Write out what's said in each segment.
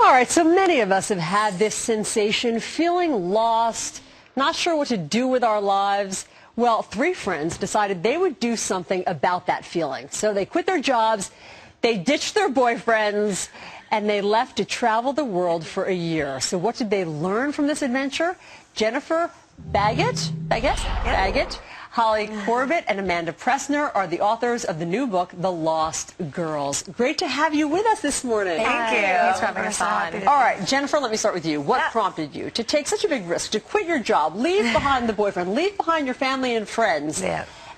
All right, so many of us have had this sensation, feeling lost, not sure what to do with our lives. Well, three friends decided they would do something about that feeling. So they quit their jobs, they ditched their boyfriends, and they left to travel the world for a year. So what did they learn from this adventure? Jennifer Baggett, Holly Corbett, and Amanda Pressner are the authors of the new book, The Lost Girls. Great to have you with us this morning. Thank you. Thanks for having us on. All right, Jennifer, let me start with you. What prompted you to take such a big risk, to quit your job, leave behind the boyfriend, leave behind your family and friends,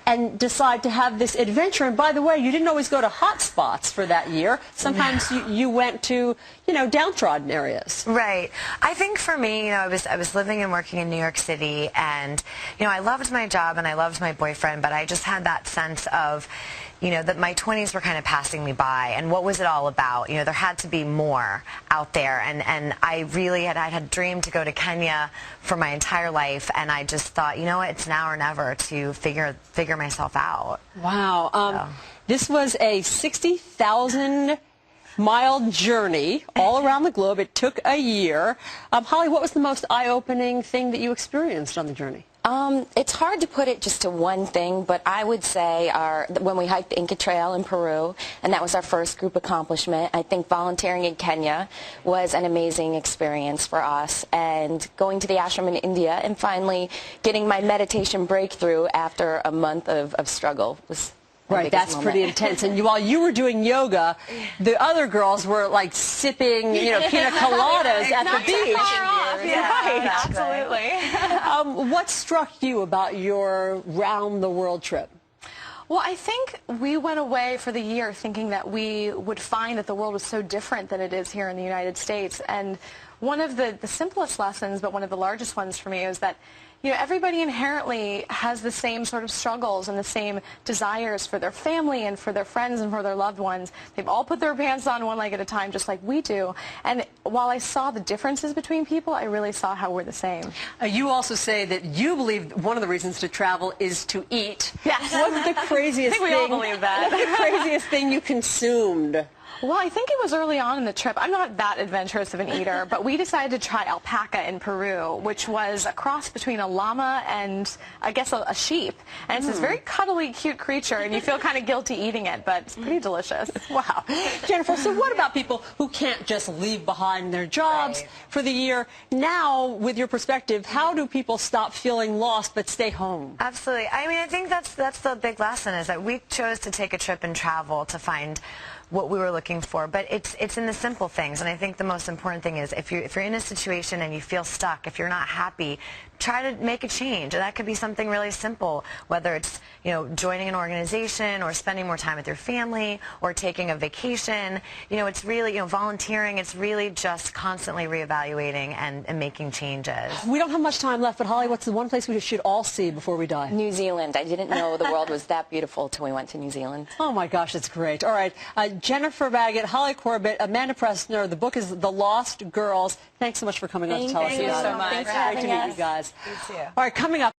and decide to have this adventure? And by the way, you didn't always go to hot spots for that year. Sometimes you went to, downtrodden areas. Right. I think for me, I was living and working in New York City, and, I loved my job and I loved my boyfriend, but I just had that sense of, that my 20s were kind of passing me by, and what was it all about? There had to be more out there, and I really had dreamed to go to Kenya for my entire life, and I just thought, it's now or never to figure myself out. Wow. This was a 60,000-mile journey all around the globe. It took a year. Holly, what was the most eye-opening thing that you experienced on the journey? It's hard to put it just to one thing, but I would say when we hiked the Inca Trail in Peru, and that was our first group accomplishment, I think volunteering in Kenya was an amazing experience for us, and going to the ashram in India and finally getting my meditation breakthrough after a month of struggle was right, that's pretty intense. And while you were doing yoga, the other girls were like sipping, pina coladas at the beach. Right, absolutely. What struck you about your round-the-world trip? Well, I think we went away for the year thinking that we would find that the world was so different than it is here in the United States. And one of the simplest lessons, but one of the largest ones for me, is that everybody inherently has the same sort of struggles and the same desires for their family and for their friends and for their loved ones. They've all put their pants on one leg at a time, just like we do. And while I saw the differences between people, I really saw how we're the same. You also say that you believe one of the reasons to travel is to eat. Yes. What's the craziest I think we all believe that. What's the craziest thing you consumed? Well, I think it was early on in the trip. I'm not that adventurous of an eater, but we decided to try alpaca in Peru, which was a cross between a llama and, I guess, a sheep. And it's this very cuddly, cute creature, and you feel kind of guilty eating it, but it's pretty delicious. Wow. Jennifer, so what about people who can't just leave behind their jobs for the year? Now, with your perspective, how do people stop feeling lost but stay home? Absolutely. I mean, I think that's the big lesson, is that we chose to take a trip and travel to find what we were looking for, but it's in the simple things. And I think the most important thing is if you're in a situation and you feel stuck, if you're not happy, try to make a change. And that could be something really simple, whether it's joining an organization or spending more time with your family or taking a vacation. It's really volunteering. It's really just constantly reevaluating and making changes. We don't have much time left, but Holly, what's the one place we should all see before we die? New Zealand. I didn't know the world was that beautiful till we went to New Zealand. Oh my gosh, it's great. All right, Jennifer Baggett, Holly Corbett, Amanda Pressner. The book is The Lost Girls. Thanks so much for coming on to tell us about it. Thank you so much. Thanks for having us. Great to meet you guys. You too. All right, coming up.